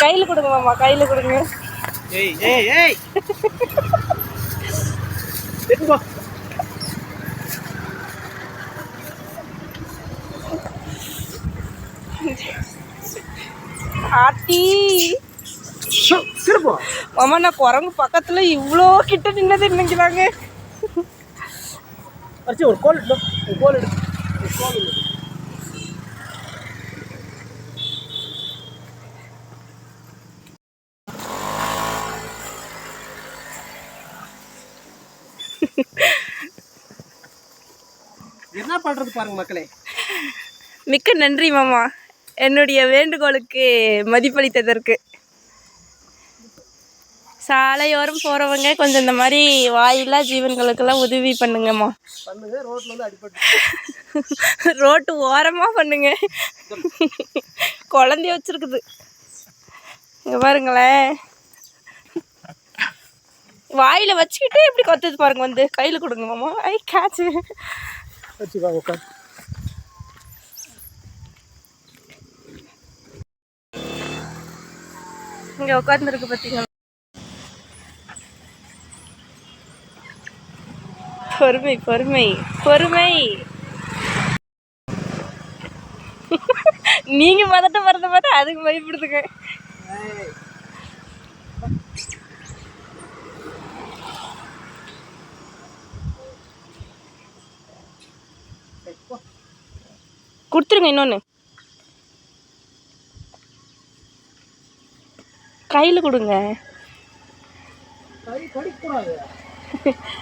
கையில் கொடுங்க மாமா, கையில் கொடுங்க. ஏய் ஏய் ஏய் எடுத்து போ. ஆத்தி திருப்போ மாமா, நான் குரங்கு பக்கத்துல இவ்வளோ கிட்ட நின்னது நினைக்கிறாங்க. அரிசி ஒரு கோல் எடு, ஒரு கோல் எடு, ஒரு கோல் எடு. என்ன பண்றது பாருங்க மக்களே. மிக்க நன்றி மாமா, என்னுடைய வேண்டுகோளுக்கு மதிப்பளித்ததற்கு. சாலையோரம் போகிறவங்க கொஞ்சம் இந்த மாதிரி வாயில்லா ஜீவன்களுக்கெல்லாம் உதவி பண்ணுங்கம்மா. பண்ணுங்க. ரோட்டில் வந்து அடிப்பட்டு ரோட்டு ஓரமாக பண்ணுங்க. குழந்தைய வச்சுருக்குது இங்கே பாருங்களேன். வாயில் வச்சுக்கிட்டு எப்படி கொத்துது பாருங்க. வந்து கையில் கொடுங்க மாமா. ஐ காய்ச்சி வச்சுக்காங்க உட்காந்து. இங்கே உட்காந்துருக்கு பார்த்தீங்களா. பொறுமை பொறுமை பொறுமை. நீங்க பதட்ட வரத பார்த்தா அதுக்கு பயப்படுதுங்க. கொடுத்துருங்க. இன்னொன்று கையில் கொடுங்க.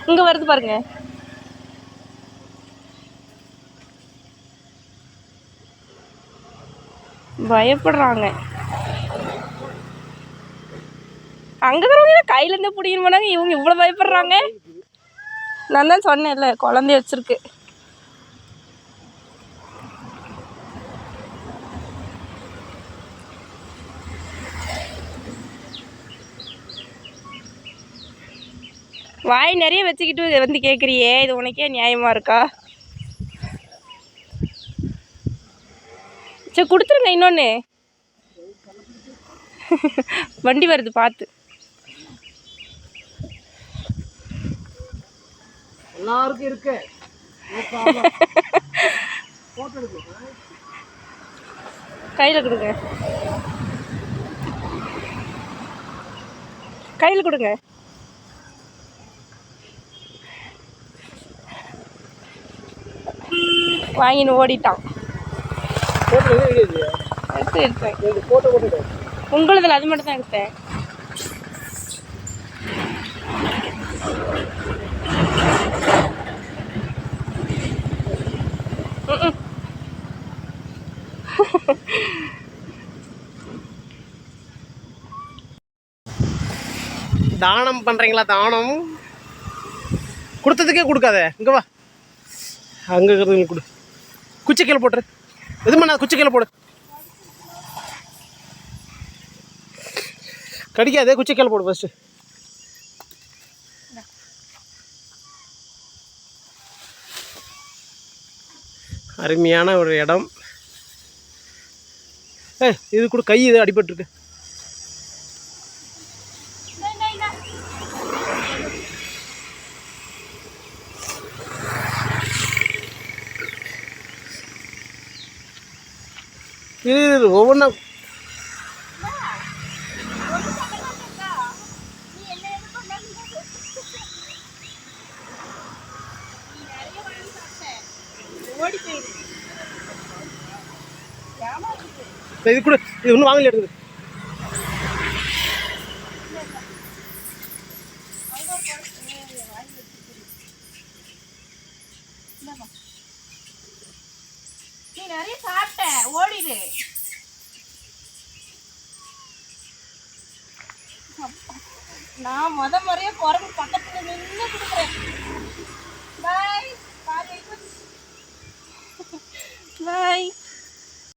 இங்கே வருது பாருங்க. பயப்படுறாங்க. அங்கே இருக்கிறவங்க கையிலேருந்து பிடிக்கணும் போனாங்க. இவங்க இவ்வளோ பயப்படுறாங்க. நான் தான் சொன்னேன்ல, குழந்தைய வச்சுருக்கு. வாய் நிறைய வச்சுக்கிட்டு வந்து கேட்குறியே, இது உனக்கே நியாயமாக இருக்கா? சரி கொடுத்துருங்க. இன்னொன்று வண்டி வருது பார்த்து. எல்லாருக்கும் இருக்கு. கையில் கொடுங்க, கையில் கொடுங்க. வாங்கின்னு ஓடிட்டான். எடுத்தேன். உங்களதில் அது மட்டும் தான் எடுத்தேன். தானம் பண்றீங்களா? தானம் கொடுத்ததுக்கே கொடுக்காத. இங்க வா, அங்க இருக்கிறது கொடு. குச்சி கீழே போட்டுரு. எது பண்ணா குச்சி கீழே போடு. கடிக்காதே, குச்சி கீழே போடு ஃபர்ஸ்ட். அருமையான ஒரு இடம். இது கூட கை இது அடிபட்டுருக்கு. இது ஒவ்வொன்றா இது கூட இது ஒன்றும் வாங்கல எடுக்குது. நீ நிறைய சாப்பிட்ட, ஓடிடு. நான் முறையா குரங்கு பக்கத்துல நின்று கொடுக்குறேன். பாய் பாய் பாய்.